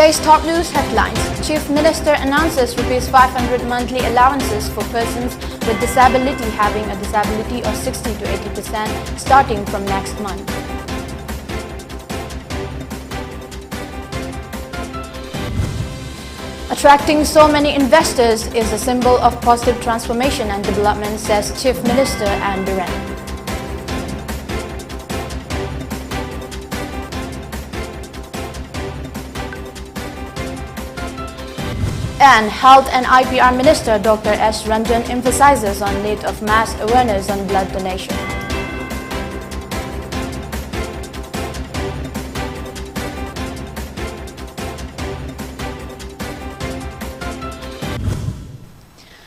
Today's top news headlines. Chief Minister announces Rs 500 monthly allowances for persons with disability having a disability of 60 to 80% starting from next month. Attracting so many investors is a symbol of positive transformation and development, says Chief Minister Anne Biren. And Health and IPR Minister Dr. S. Ranjan emphasizes on need of mass awareness on blood donation.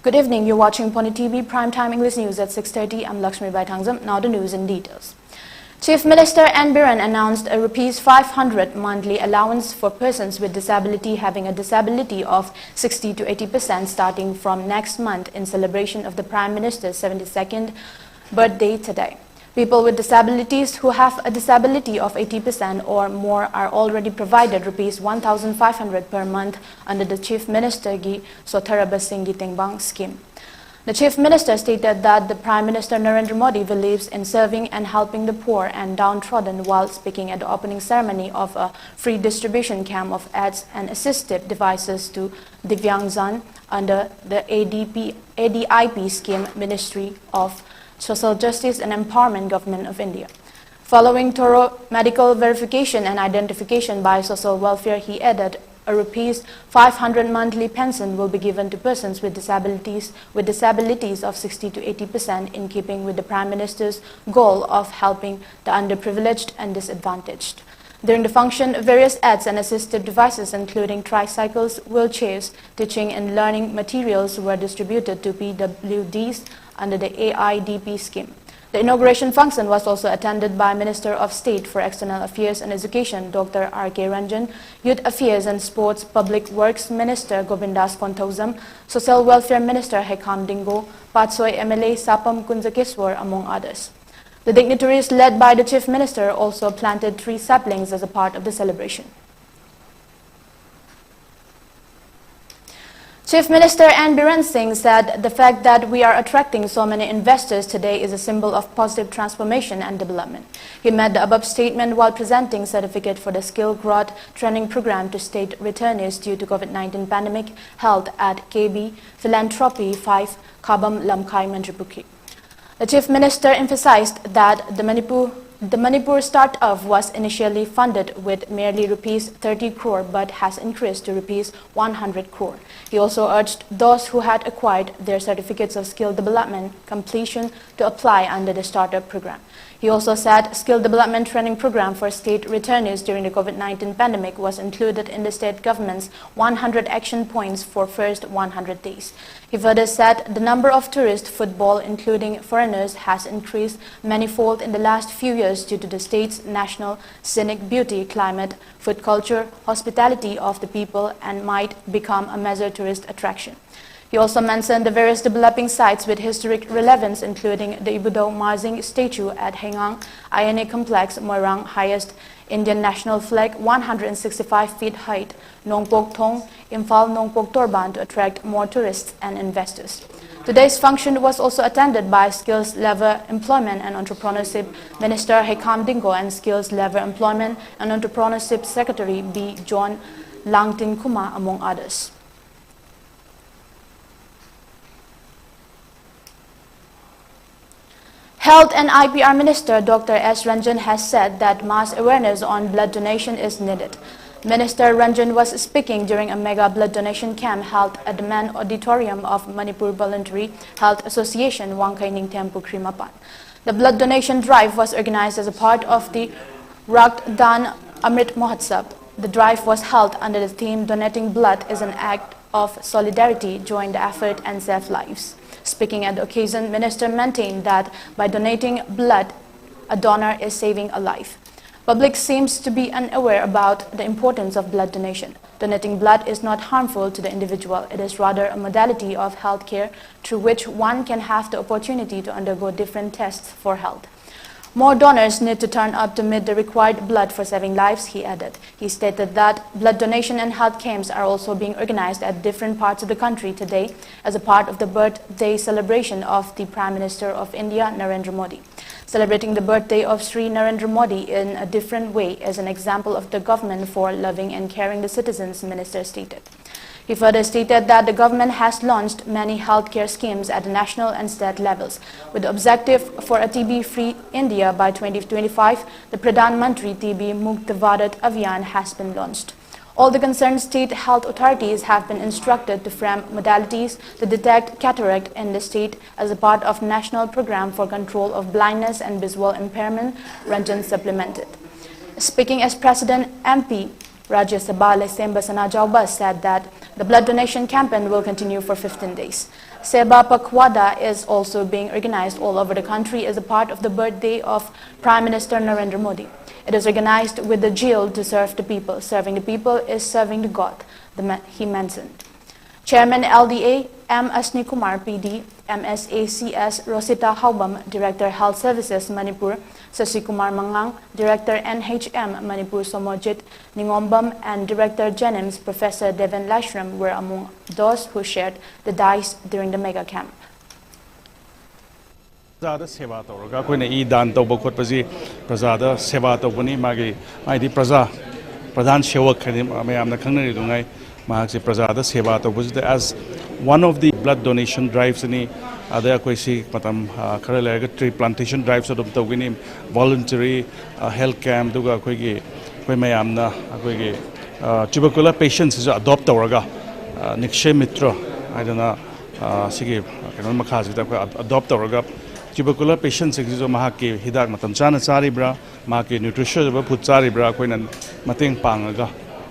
Good evening, you're watching PONYTV Primetime English News at 6:30. I'm LAKSMIBAI. Now the news in details. Chief Minister Anne Biren announced a Rs 500 monthly allowance for persons with disability having a disability of 60 to 80% starting from next month in celebration of the Prime Minister's 72nd birthday today. People with disabilities who have a disability of 80% or more are already provided Rs 1,500 per month under the Chief Minister Gi Sotharaba Singh Tengbang scheme. The Chief Minister stated that the Prime Minister Narendra Modi believes in serving and helping the poor and downtrodden while speaking at the opening ceremony of a free distribution camp of aids and assistive devices to Divyangjan under the ADIP scheme, Ministry of Social Justice and Empowerment, Government of India. Following thorough medical verification and identification by social welfare, he added, a Rs 500 monthly pension will be given to persons with disabilities of 60 to 80% in keeping with the Prime Minister's goal of helping the underprivileged and disadvantaged. During the function, various aids and assistive devices including tricycles, wheelchairs, teaching and learning materials were distributed to PWDs under the AIDP scheme. The inauguration function was also attended by Minister of State for External Affairs and Education, Dr. R.K. Ranjan, Youth Affairs and Sports Public Works Minister Govindas Konthausam, Social Welfare Minister Hekam Dingo, Patsoy MLA Sapam Kunjakeswar, among others. The dignitaries led by the Chief Minister also planted 3 saplings as a part of the celebration. Chief Minister Anne Biren Singh said the fact that we are attracting so many investors today is a symbol of positive transformation and development. He made the above statement while presenting certificate for the skill growth training program to state returnees due to COVID-19 pandemic held at KB Philanthropy 5, Kabam Lamkai, Mantripukhi. The Chief Minister emphasized that the Manipur startup was initially funded with merely Rs 30 crore but has increased to Rs 100 crore. He also urged those who had acquired their certificates of skill development completion to apply under the startup program. He also said skill development training program for state returnees during the COVID-19 pandemic was included in the state government's 100 action points for first 100 days. He further said the number of tourist footfall, including foreigners, has increased manifold in the last few years due to the state's national scenic beauty, climate, food culture, hospitality of the people, and might become a major tourist attraction. He also mentioned the various developing sites with historic relevance, including the Ibudo Marzing statue at Hengang, INA complex, Moirang, highest Indian national flag, 165 feet height, Nongpok Thong, Imphal Nongpok Torban to attract more tourists and investors. Today's function was also attended by Skills Level Employment and Entrepreneurship Minister Hekam Dingo and Skills Level Employment and Entrepreneurship Secretary B. John Langtin Kuma, among others. Health and IPR Minister Dr. S. Ranjan has said that mass awareness on blood donation is needed. Minister Ranjan was speaking during a mega blood donation camp held at the main auditorium of Manipur Voluntary Health Association, WANGKHEMCHA Krimapan. The blood donation drive was organized as a part of the Raktdan Amrit Mahotsav. The drive was held under the theme Donating Blood is an Act of Solidarity, Join the Effort and Save Lives. Speaking at the occasion, Minister maintained that by donating blood, a donor is saving a life. Public seems to be unaware about the importance of blood donation. Donating blood is not harmful to the individual. It is rather a modality of health care through which one can have the opportunity to undergo different tests for health. More donors need to turn up to meet the required blood for saving lives, he added. He stated that blood donation and health camps are also being organized at different parts of the country today as a part of the birthday celebration of the Prime Minister of India, Narendra Modi. Celebrating the birthday of Sri Narendra Modi in a different way is an example of the government for loving and caring the citizens, Minister stated. He further stated that the government has launched many healthcare schemes at the national and state levels. With the objective for a TB-free India by 2025, the Pradhan Mantri TB Mukt Bharat Abhiyan has been launched. All the concerned state health authorities have been instructed to frame modalities to detect cataract in the state as a part of National Program for Control of Blindness and Visual Impairment, Ranjan supplemented. Speaking as President MP, Rajya Sabha LAKSMIBAI said that the blood donation campaign will continue for 15 days. Seba Pakwada is also being organized all over the country as a part of the birthday of Prime Minister Narendra Modi. It is organized with the zeal to serve the people. Serving the people is serving the God, he mentioned. Chairman LDA M. Asni Kumar PD, MSACS Rosita Haubam, Director Health Services Manipur, Sasi Kumar Mangang, Director NHM Manipur Somojit Ningombam, and Director Jenims Professor Devin Lashram were among those who shared the dice during the mega camp. Prajada seva tawraga koina I dan tawba khotpasi prajada seva tawbani magi maidi pradhan sewak khani mayamna khangnari dungai mahakse prajada seva tawbusida as one of the blood donation drives ani ada koisi patam khara lega tree plantation drives adum tawgini voluntary health camp duga koigi koi mayamna koigi tubercular patients is adopt tawraga nikshay mitra aidana sigi kanon makhasida ko adopt tawraga tubercular patients exist mahaki hidak matam chana charibra mahaki nutrition food charibra koina mateng pangaga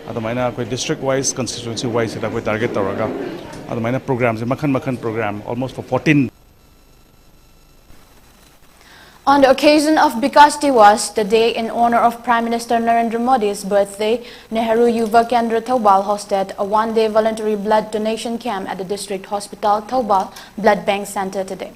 adamaina koi district wise constituency wise ita koi target tawraga adamaina programs makhan program almost for 14. On the occasion of Bikas Diwas, the day in honor of Prime Minister Narendra Modi's birthday, Nehru Yuva Kendra Thoubal hosted a one-day voluntary blood donation camp at the District Hospital Thoubal Blood Bank Center today.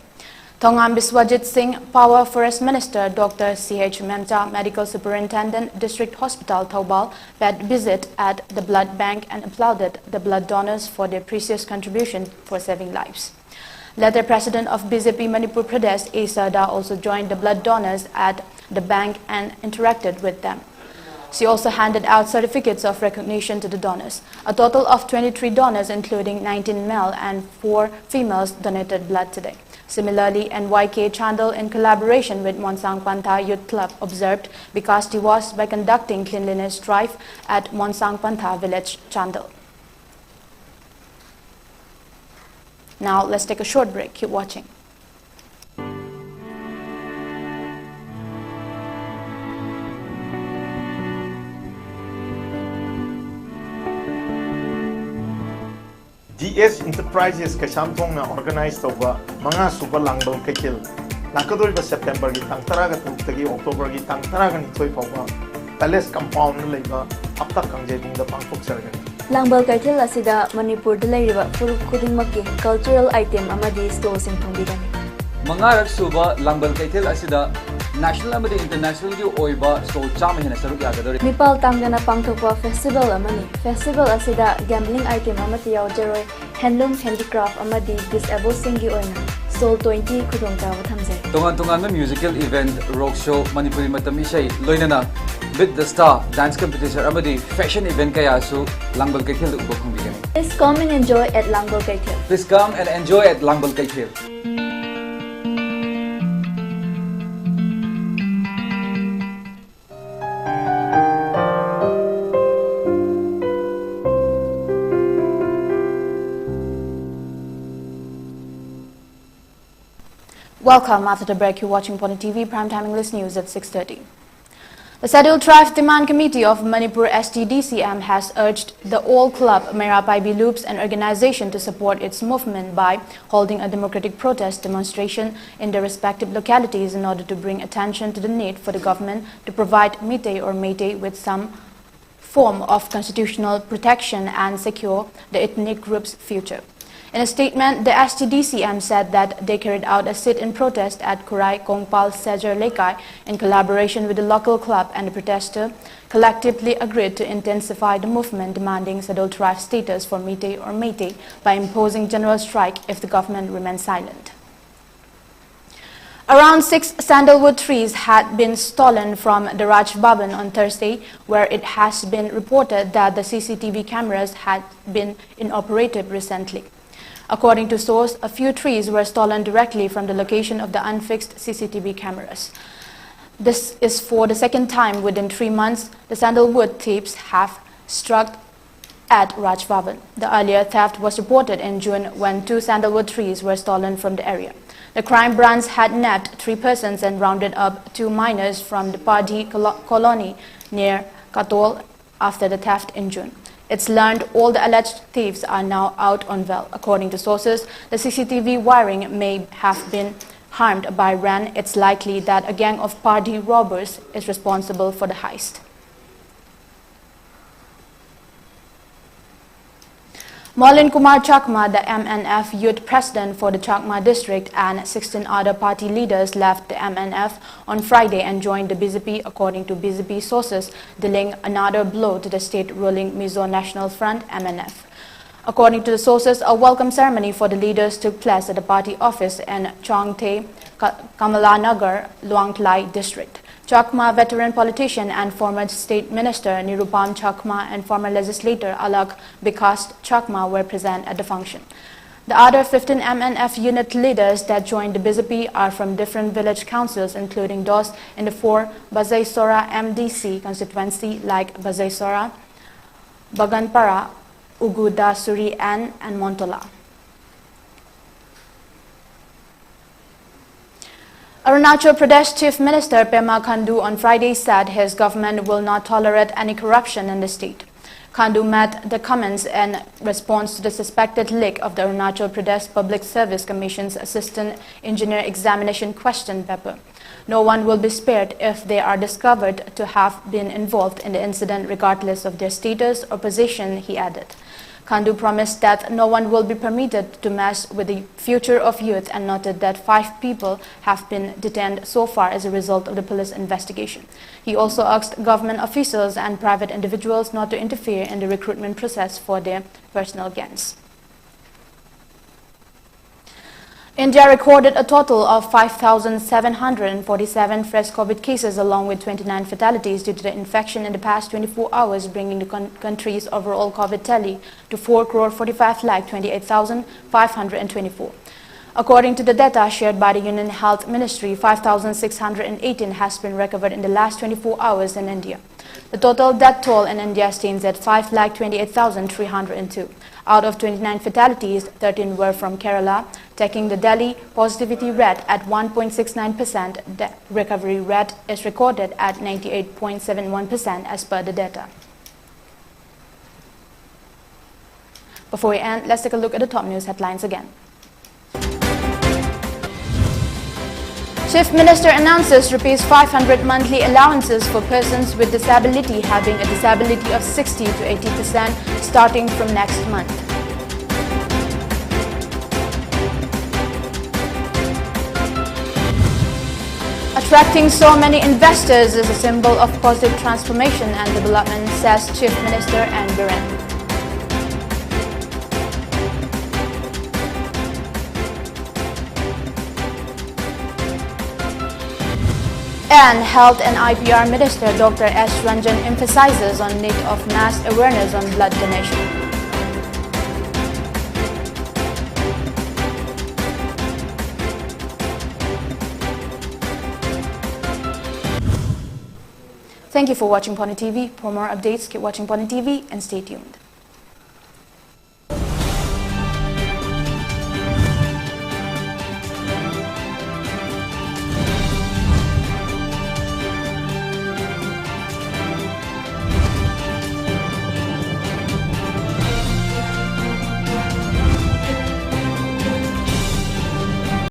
Thongam Biswajit Singh, Power Forest Minister, Dr. KHOMEMCHA, Medical Superintendent, District Hospital Thoubal, paid visit at the blood bank and applauded the blood donors for their precious contribution for saving lives. Later, President of BJP Manipur Pradesh, A. Sarda, also joined the blood donors at the bank and interacted with them. She also handed out certificates of recognition to the donors. A total of 23 donors, including 19 male and 4 females, donated blood today. Similarly, NYK Chandal, in collaboration with Monsang Pantha Youth Club, observed Bikas Diwas by conducting cleanliness drive at Monsang Pantha village, Chandal. Now, let's take a short break. Keep watching. DS Enterprises Kashamthong na organized over mga super langbang kekil. Nakadol ba September gi tang taraga tagi October gi tang taraga ni toy pawba. Palace compound na leiba aptak kangjebung da pangpok sargan. Langbal Kaitil asida Manipur da leiriba furup khudingmakki cultural item amadi store sing thongbigani. Mangarak suba Langbal Kaitil asida national amadi international gi oiba store chama hena saruk yagadori. Nipal tangdana pangthokwa festival amani. Festival asida gambling item amati yawjaroi handloom handicraft amadi disabled singi oina Soul 20 khudongtawa thamjai. Tongan musical event rock show Manipuri matam isai loinana with the star dance competition amadi fashion event kaya su Langbal Kaitil ubo khongbigani. Please come and enjoy at Langbal Kaitil. Please come and enjoy at Langbal Kaitil. Welcome. After the break, you're watching PONYTV Primetime English News at 6:30. The Scheduled Tribe Demand Committee of Manipur STDCM has urged the All Club Mera Paibi Loops, an organization, to support its movement by holding a democratic protest demonstration in their respective localities in order to bring attention to the need for the government to provide Meitei or Meitei with some form of constitutional protection and secure the ethnic group's future. In a statement, the STDCM said that they carried out a sit-in protest at Kurai Kongpal Sejar Lekai in collaboration with the local club, and the protester collectively agreed to intensify the movement demanding scheduled tribe status for Meitei or Meitei by imposing general strike if the government remains silent. Around 6 sandalwood trees had been stolen from the Raj Bhavan on Thursday, where it has been reported that the CCTV cameras had been inoperative recently. According to source, a few trees were stolen directly from the location of the unfixed CCTV cameras. This is for the second time within 3 months the sandalwood thieves have struck at Raj Bhavan. The earlier theft was reported in June when 2 sandalwood trees were stolen from the area. The crime branch had nabbed 3 persons and rounded up 2 minors from the Padhi colony near Katol after the theft in June. It's learned all the alleged thieves are now out on bail. According to sources, the CCTV wiring may have been harmed by RAN. It's likely that a gang of Padhi robbers is responsible for the heist. Maulin Kumar Chakma, the MNF youth president for the Chakma district, and 16 other party leaders left the MNF on Friday and joined the BJP, according to BJP sources, dealing another blow to the state-ruling Mizo National Front, MNF. According to the sources, a welcome ceremony for the leaders took place at the party office in Chongte, Kamalanagar, Luang Tlai district. Chakma veteran politician and former state minister Nirupam Chakma and former legislator Alak Bikas Chakma were present at the function. The other 15 MNF unit leaders that joined the BJP are from different village councils, including those in the 4 Bazaisora MDC constituency like Bazaisora, Baganpara, Uguda Suri and Montola. Arunachal Pradesh Chief Minister Pema Khandu on Friday said his government will not tolerate any corruption in the state. Khandu met the comments in response to the suspected leak of the Arunachal Pradesh Public Service Commission's Assistant Engineer Examination question paper. No one will be spared if they are discovered to have been involved in the incident, regardless of their status or position, he added. Khandu promised that no one will be permitted to mess with the future of youth and noted that 5 people have been detained so far as a result of the police investigation. He also asked government officials and private individuals not to interfere in the recruitment process for their personal gains. India recorded a total of 5,747 fresh COVID cases along with 29 fatalities due to the infection in the past 24 hours, bringing the country's overall COVID tally to 4,45,28,524. According to the data shared by the Union Health Ministry, 5,618 has been recovered in the last 24 hours in India. The total death toll in India stands at 5,28,302. Out of 29 fatalities, 13 were from Kerala, taking the Delhi positivity rate at 1.69%. The recovery rate is recorded at 98.71% as per the data. Before we end, let's take a look at the top news headlines again. Chief Minister announces Rs 500 monthly allowances for persons with disability having a disability of 60 to 80% starting from next month. Attracting so many investors is a symbol of positive transformation and development, says Chief Minister N. Biren. And Health and IPR Minister Dr. S. Ranjan emphasizes on need of mass awareness on blood donation. Thank you for watching PONYTV. For more updates, keep watching PONYTV and stay tuned.